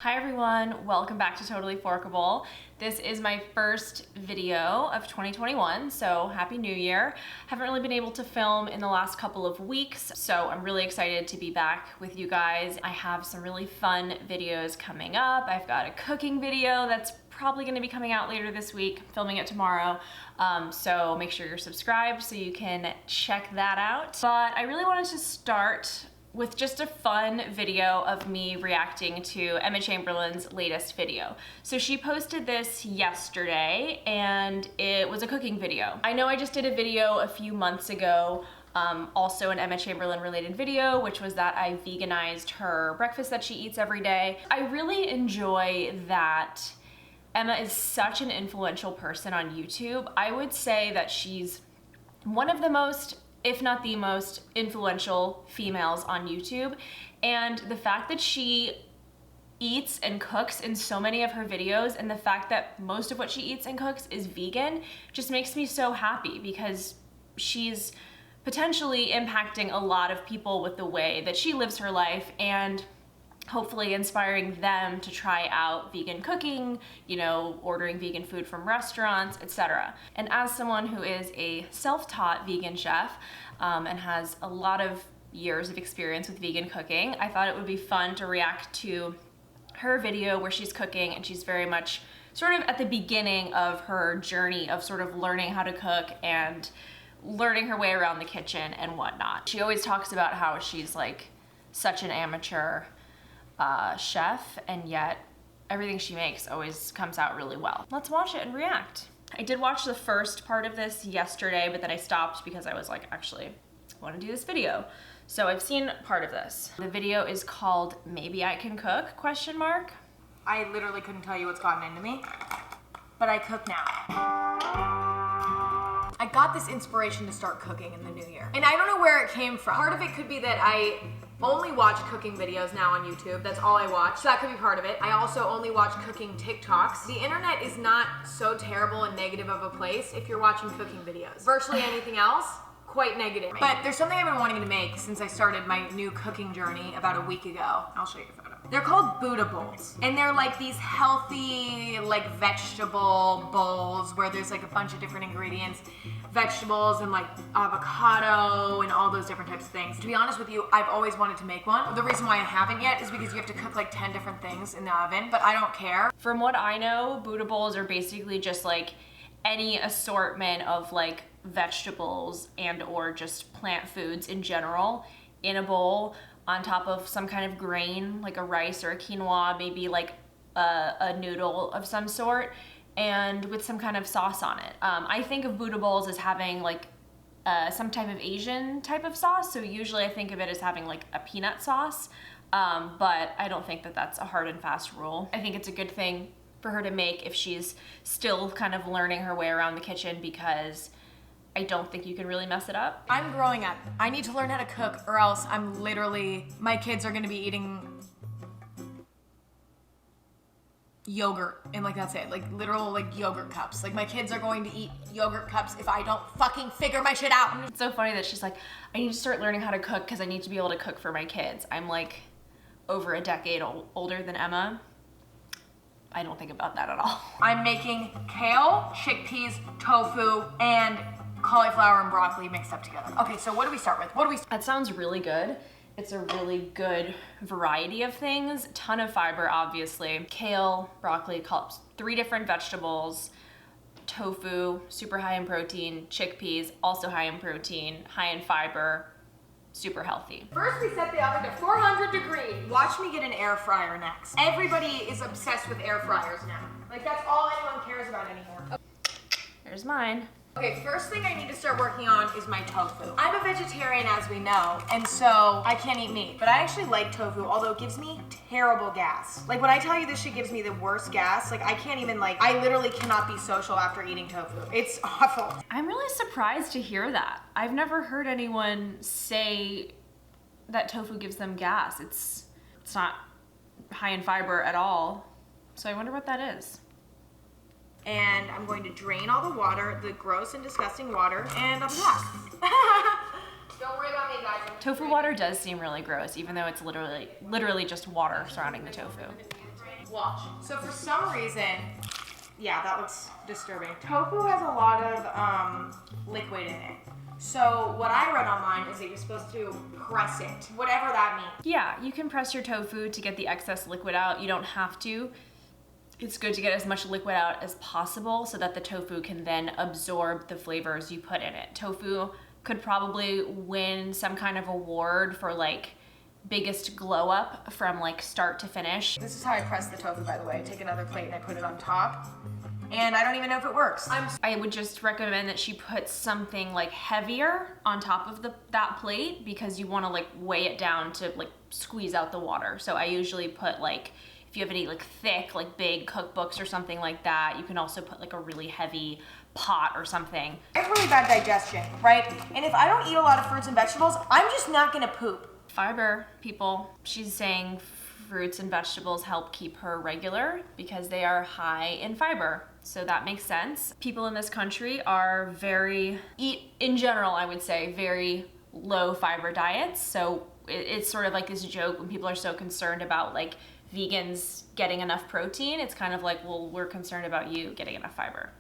Hi everyone, welcome back to Totally Forkable. This is my first video of 2021, so Happy New Year. Haven't really been able to film in the last couple of weeks, so I'm really excited to be back with you guys. I have some really fun videos coming up. I've got a cooking video that's probably gonna be coming out later this week, filming it tomorrow, so make sure you're subscribed so you can check that out. But I really wanted to start with just a fun video of me reacting to Emma Chamberlain's latest video. So she posted this yesterday and it was a cooking video. I know I just did a video a few months ago, also an Emma Chamberlain related video, which was that I veganized her breakfast that she eats every day. I really enjoy that Emma is such an influential person on YouTube. I would say that she's one of the most, if not the most, influential females on YouTube. And the fact that she eats and cooks in so many of her videos, and the fact that most of what she eats and cooks is vegan, just makes me so happy because she's potentially impacting a lot of people with the way that she lives her life and hopefully inspiring them to try out vegan cooking, you know, ordering vegan food from restaurants, etc. And as someone who is a self-taught vegan chef and has a lot of years of experience with vegan cooking, I thought it would be fun to react to her video where she's cooking and she's very much sort of at the beginning of her journey of sort of learning how to cook and learning her way around the kitchen and whatnot. She always talks about how she's like such an amateur chef, and yet everything she makes always comes out really well. Let's watch it and react. I did watch the first part of this yesterday, but then I stopped because I was like, actually, I want to do this video. So I've seen part of this. The video is called Maybe I Can Cook, ? I literally couldn't tell you what's gotten into me, but I cook now. I got this inspiration to start cooking in the new year, and I don't know where it came from. Part of it could be that I only watch cooking videos now on YouTube. That's all I watch. So that could be part of it. I also only watch cooking TikToks. The internet is not so terrible and negative of a place if you're watching cooking videos. Virtually anything else, quite negative. But there's something I've been wanting to make since I started my new cooking journey about a week ago. I'll show you a photo. They're called Buddha bowls. And they're like these healthy, like vegetable bowls where there's like a bunch of different ingredients, vegetables and like avocado and all those different types of things. To be honest with you, I've always wanted to make one. The reason why I haven't yet is because you have to cook like 10 different things in the oven, but I don't care. From what I know, Buddha bowls are basically just like any assortment of like vegetables and or just plant foods in general in a bowl on top of some kind of grain, like a rice or a quinoa, maybe like a noodle of some sort, and with some kind of sauce on it. I think of Buddha bowls as having like some type of Asian type of sauce, so usually I think of it as having like a peanut sauce, but I don't think that that's a hard and fast rule. I think it's a good thing for her to make if she's still kind of learning her way around the kitchen, because I don't think you can really mess it up. I'm growing up. I need to learn how to cook or else I'm literally, my kids are gonna be eating yogurt and like that's it, like literal like yogurt cups. Like my kids are going to eat yogurt cups if I don't fucking figure my shit out. It's so funny that she's like, I need to start learning how to cook because I need to be able to cook for my kids. I'm like over a decade older than Emma. I don't think about that at all. I'm making kale, chickpeas, tofu, and cauliflower and broccoli mixed up together. Okay, so what do we start with? That sounds really good. It's a really good variety of things. Ton of fiber, obviously. Kale, broccoli, 3 different vegetables, tofu, super high in protein, chickpeas, also high in protein, high in fiber, super healthy. First, we set the oven to 400 degrees. Watch me get an air fryer next. Everybody is obsessed with air fryers now. Like that's all anyone cares about anymore. There's mine. Okay, first thing I need to start working on is my tofu. I'm a vegetarian, as we know, and so I can't eat meat. But I actually like tofu, although it gives me terrible gas. Like when I tell you this shit gives me the worst gas, like I can't even like, I literally cannot be social after eating tofu. It's awful. I'm really surprised to hear that. I've never heard anyone say that tofu gives them gas. It's not high in fiber at all. So I wonder what that is. And I'm going to drain all the water, the gross and disgusting water, and I'll be back. Don't worry about me, guys. Tofu water does seem really gross, even though it's literally just water surrounding the tofu. Watch. So for some reason, yeah, that looks disturbing. Tofu has a lot of liquid in it. So what I read online is that you're supposed to press it, whatever that means. Yeah, you can press your tofu to get the excess liquid out. You don't have to. It's good to get as much liquid out as possible so that the tofu can then absorb the flavors you put in it. Tofu could probably win some kind of award for like biggest glow up from like start to finish. This is how I press the tofu, by the way. I take another plate and I put it on top. And I don't even know if it works. I would just recommend that she puts something like heavier on top of that plate because you want to like weigh it down to like squeeze out the water. So I usually put like, if you have any like thick, like big cookbooks or something like that, you can also put like a really heavy pot or something. I have really bad digestion, right? And if I don't eat a lot of fruits and vegetables, I'm just not gonna poop. Fiber, people. She's saying fruits and vegetables help keep her regular because they are high in fiber. So that makes sense. People in this country are in general, I would say, very low fiber diets. So it's sort of like this joke when people are so concerned about like vegans getting enough protein. It's kind of like, well, we're concerned about you getting enough fiber.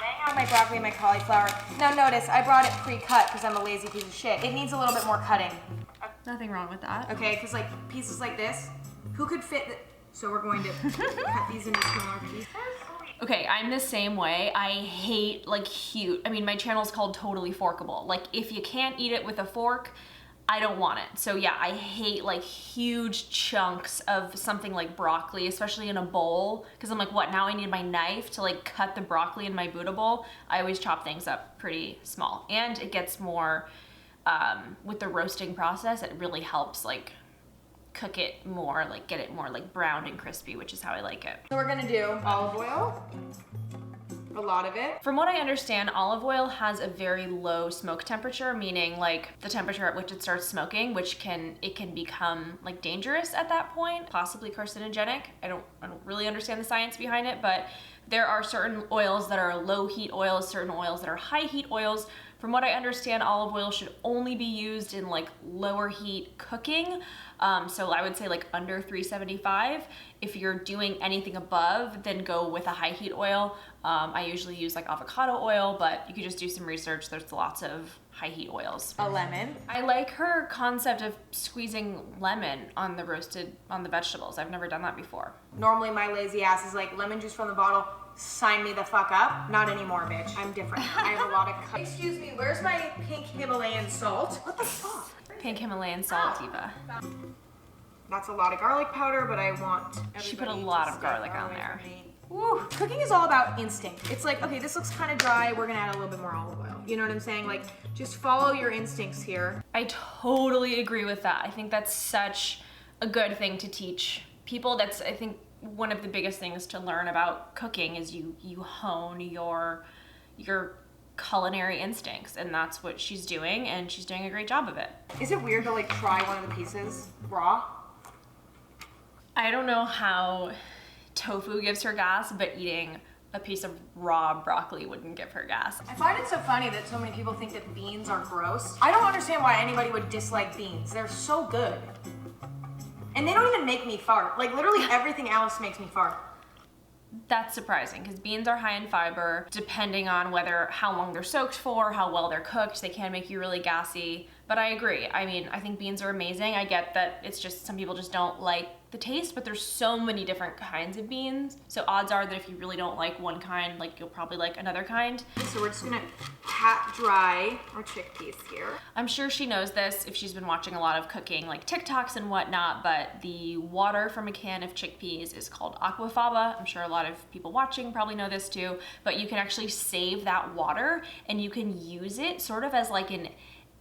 Laying out my broccoli and my cauliflower. Now notice, I brought it pre-cut because I'm a lazy piece of shit. It needs a little bit more cutting. Nothing wrong with that. Okay, because like pieces like this, who could fit so we're going to cut these into smaller pieces. Okay, I'm the same way. I hate like my channel's called Totally Forkable. Like if you can't eat it with a fork, I don't want it. So yeah, I hate like huge chunks of something like broccoli, especially in a bowl, because I'm like, what, now I need my knife to like cut the broccoli in my Buddha bowl? I always chop things up pretty small. And it gets more, with the roasting process, it really helps like cook it more, like get it more like browned and crispy, which is how I like it. So we're gonna do olive oil. A lot of it. From what I understand, olive oil has a very low smoke temperature, meaning like the temperature at which it starts smoking, which can become like dangerous at that point, possibly carcinogenic. I don't really understand the science behind it, but there are certain oils that are low heat oils, certain oils that are high heat oils. From what I understand, olive oil should only be used in like lower heat cooking. So I would say like under 375. If you're doing anything above, then go with a high heat oil. I usually use like avocado oil, but you could just do some research. There's lots of high heat oils. A lemon. I like her concept of squeezing lemon on the vegetables. I've never done that before. Normally my lazy ass is like lemon juice from the bottle, sign me the fuck up. Not anymore, bitch. I'm different. I have a lot of Excuse me, where's my pink Himalayan salt? What the fuck? Pink Himalayan salt, Diva. That's a lot of garlic powder, but I want She put a lot of garlic on there. Woo. Cooking is all about instinct. It's like, okay, this looks kind of dry. We're gonna add a little bit more olive oil. You know what I'm saying? Like, just follow your instincts here. I totally agree with that. I think that's such a good thing to teach people. That's, I think, one of the biggest things to learn about cooking is you hone your culinary instincts, and that's what she's doing, and she's doing a great job of it. Is it weird to like try one of the pieces raw? I don't know how tofu gives her gas, but eating a piece of raw broccoli wouldn't give her gas. I find it so funny that so many people think that beans are gross. I don't understand why anybody would dislike beans. They're so good. And they don't even make me fart. Like literally everything else makes me fart. That's surprising because beans are high in fiber. Depending on how long they're soaked for, how well they're cooked, they can make you really gassy. But I agree. I mean, I think beans are amazing. I get that it's just some people just don't like the taste, but there's so many different kinds of beans. So odds are that if you really don't like one kind, like you'll probably like another kind. So we're just gonna pat dry our chickpeas here. I'm sure she knows this if she's been watching a lot of cooking like TikToks and whatnot, but the water from a can of chickpeas is called aquafaba. I'm sure a lot of people watching probably know this too, but you can actually save that water and you can use it sort of as like an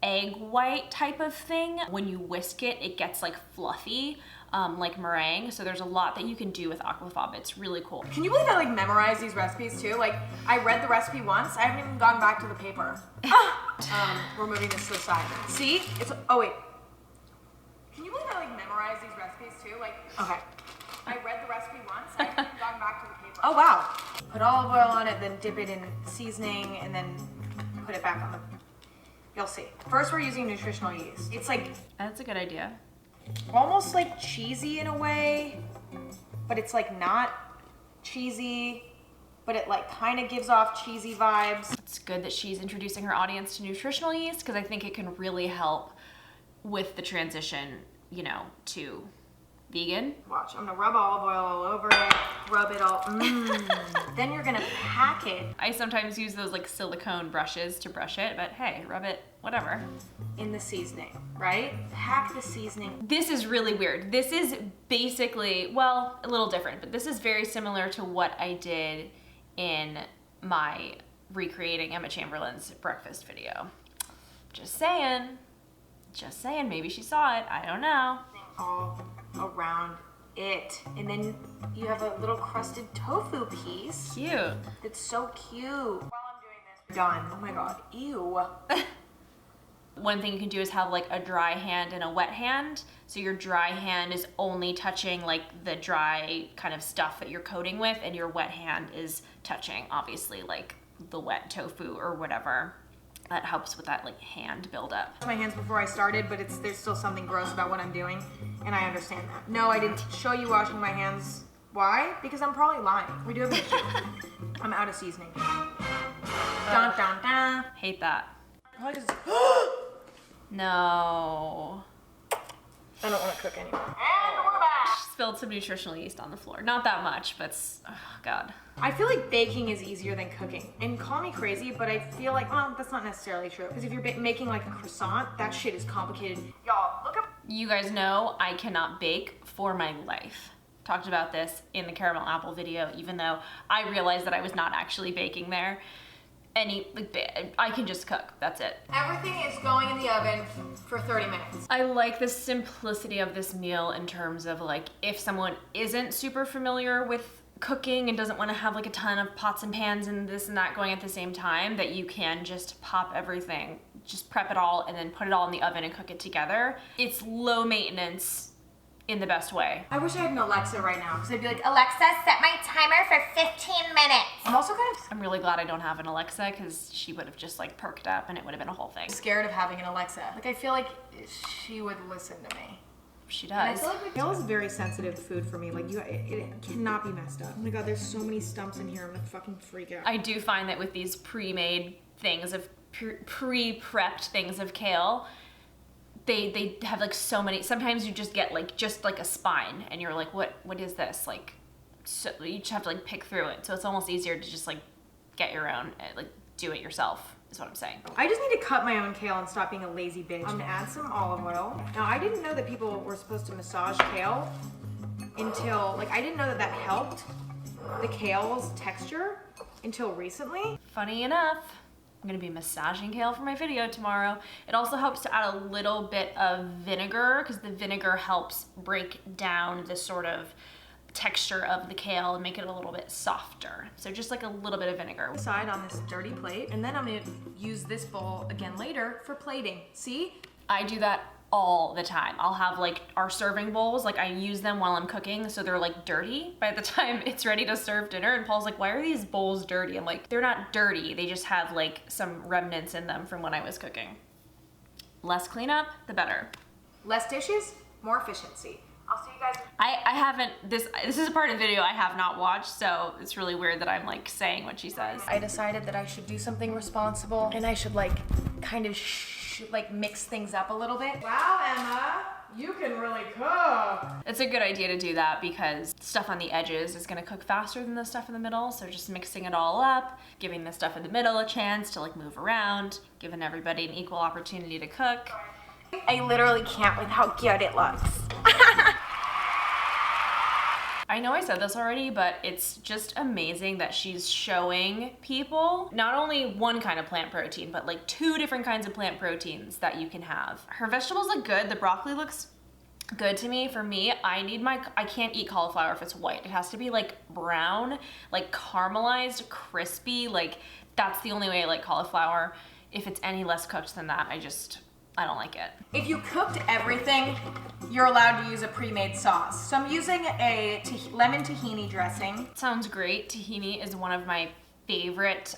egg white type of thing. When you whisk it, it gets like fluffy. Like meringue, so there's a lot that you can do with aquafaba. It's really cool. Can you believe I like memorized these recipes too? Like I read the recipe once, I haven't even gone back to the paper. We're moving this to the side. See? Oh wait. Can you believe I like memorized these recipes too? Like, okay. I read the recipe once, I haven't even gone back to the paper. Oh wow. Put olive oil on it, then dip it in seasoning, and then put it back on the, you'll see. First we're using nutritional yeast. It's like, that's a good idea. almost like cheesy in a way. but it's like not cheesy, but it like kind of gives off cheesy vibes. It's good that she's introducing her audience to nutritional yeast because I think it can really help with the transition, you know, to vegan. Watch, I'm gonna rub olive oil all over it, rub it all, Then you're gonna pack it. I sometimes use those like silicone brushes to brush it, but hey, rub it, whatever. In the seasoning, right? Pack the seasoning. This is really weird. This is basically, well, a little different, but this is very similar to what I did in my recreating Emma Chamberlain's breakfast video. Just saying, maybe she saw it, I don't know. All around it. And then you have a little crusted tofu piece. Cute. It's so cute. While I'm doing this, done. Oh my God, ew. One thing you can do is have like a dry hand and a wet hand. So your dry hand is only touching like the dry kind of stuff that you're coating with, and your wet hand is touching obviously like the wet tofu or whatever. That helps with that like hand buildup. My hands before I started, but there's still something gross about what I'm doing, and I understand that. No, I didn't show you washing my hands. Why? Because I'm probably lying. We do have an issue. I'm out of seasoning. Dun, dun, dun. Hate that. No. I don't want to cook anymore. And we're back. She spilled some nutritional yeast on the floor. Not that much, but oh God. I feel like baking is easier than cooking. And call me crazy, but I feel like, well, that's not necessarily true. Because if you're making like a croissant, that shit is complicated. Y'all, look up. You guys know I cannot bake for my life. Talked about this in the caramel apple video, even though I realized that I was not actually baking there. I can just cook, that's it. Everything is going in the oven for 30 minutes. I like the simplicity of this meal in terms of like, if someone isn't super familiar with cooking and doesn't want to have like a ton of pots and pans and this and that going at the same time, that you can just pop everything, just prep it all and then put it all in the oven and cook it together. It's low maintenance in the best way. I wish I had an Alexa right now, because I'd be like, Alexa, set my timer for 15 minutes. I'm also I'm really glad I don't have an Alexa, because she would have just like perked up and it would have been a whole thing. scared of having an Alexa. Like, I feel like she would listen to me. She does. I feel like kale is very sensitive food for me. Like, it cannot be messed up. Oh my God, there's so many stumps in here. I'm gonna fucking freak out. I do find that with these pre-made things of pre-prepped things of kale, they have like so many. Sometimes you just get like a spine, and you're like, what is this? Like, so you just have to like pick through it. So it's almost easier to just like get your own, like do it yourself. Is what I'm saying. I just need to cut my own kale and stop being a lazy bitch. I'm gonna add some olive oil. Now, I didn't know that people were supposed to massage kale until, like, I didn't know that helped the kale's texture until recently. Funny enough, I'm gonna be massaging kale for my video tomorrow. It also helps to add a little bit of vinegar, because the vinegar helps break down the sort of texture of the kale and make it a little bit softer. So just like a little bit of vinegar. Side on this dirty plate, and then I'm gonna use this bowl again later for plating. See? I do that all the time. I'll have like our serving bowls, like I use them while I'm cooking, so they're like dirty by the time it's ready to serve dinner. And Paul's like, why are these bowls dirty? I'm like, they're not dirty. They just have like some remnants in them from when I was cooking. Less cleanup, the better. Less dishes, more efficiency. I'll see you guys. I haven't, this is a part of the video I have not watched, so it's really weird that I'm like saying what she says. I decided that I should do something responsible, and I should like kind of like mix things up a little bit. Wow, Emma, you can really cook. It's a good idea to do that because stuff on the edges is gonna cook faster than the stuff in the middle, so just mixing it all up, giving the stuff in the middle a chance to like move around, giving everybody an equal opportunity to cook. I literally can't with how good it looks. I know I said this already, but it's just amazing that she's showing people not only one kind of plant protein, but like 2 different kinds of plant proteins that you can have. Her vegetables look good. The broccoli looks good to me. For me, I can't eat cauliflower if it's white. It has to be like brown, like caramelized, crispy. Like that's the only way I like cauliflower. If it's any less cooked than that, I don't like it. If you cooked everything, you're allowed to use a pre-made sauce. So I'm using a lemon tahini dressing. Sounds great. Tahini is one of my favorite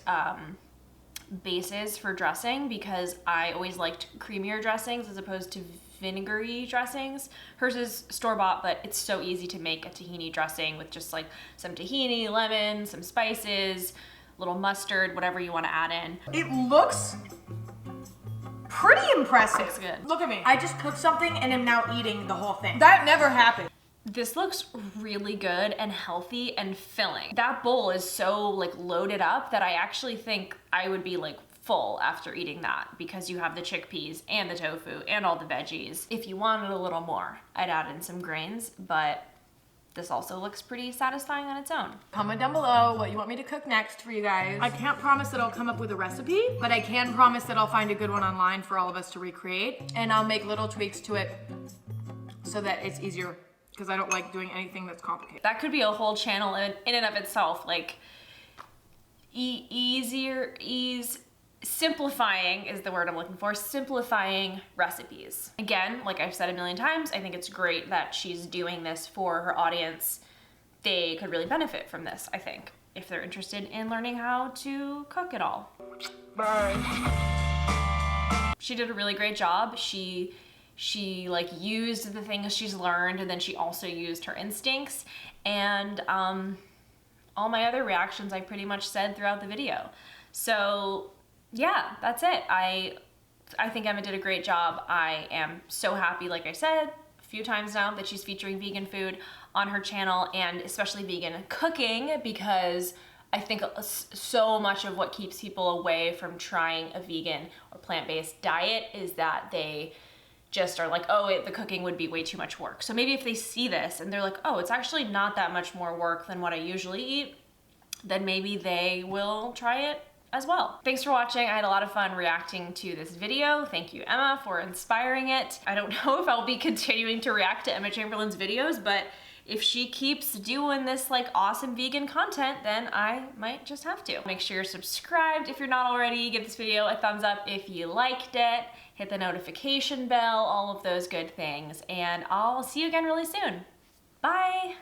bases for dressing because I always liked creamier dressings as opposed to vinegary dressings. Hers is store-bought, but it's so easy to make a tahini dressing with just like some tahini, lemon, some spices, a little mustard, whatever you want to add in. It looks pretty impressive. Looks good. Look at me. I just cooked something and am now eating the whole thing. That never happened. This looks really good and healthy and filling. That bowl is so like loaded up that I actually think I would be like full after eating that, because you have the chickpeas and the tofu and all the veggies. If you wanted a little more, I'd add in some grains, but this also looks pretty satisfying on its own. Comment down below what you want me to cook next for you guys. I can't promise that I'll come up with a recipe, but I can promise that I'll find a good one online for all of us to recreate, and I'll make little tweaks to it so that it's easier, because I don't like doing anything that's complicated. That could be a whole channel in and of itself, like simplifying is the word I'm looking for, simplifying recipes. Again, like I've said a million times, I think it's great that she's doing this for her audience. They could really benefit from this, I think, if they're interested in learning how to cook it all. Bye. She did a really great job. She like used the things she's learned, and then she also used her instincts, and all my other reactions I pretty much said throughout the video. So yeah, that's it. I think Emma did a great job. I am so happy, like I said a few times now, that she's featuring vegan food on her channel, and especially vegan cooking, because I think so much of what keeps people away from trying a vegan or plant-based diet is that they just are like, oh, the cooking would be way too much work. So maybe if they see this and they're like, oh, it's actually not that much more work than what I usually eat, then maybe they will try it as well. Thanks for watching. I had a lot of fun reacting to this video. Thank you, Emma, for inspiring it. I don't know if I'll be continuing to react to Emma Chamberlain's videos, but if she keeps doing this like awesome vegan content, then I might just have to. Make sure you're subscribed if you're not already. Give this video a thumbs up if you liked it. Hit the notification bell, all of those good things. And I'll see you again really soon. Bye.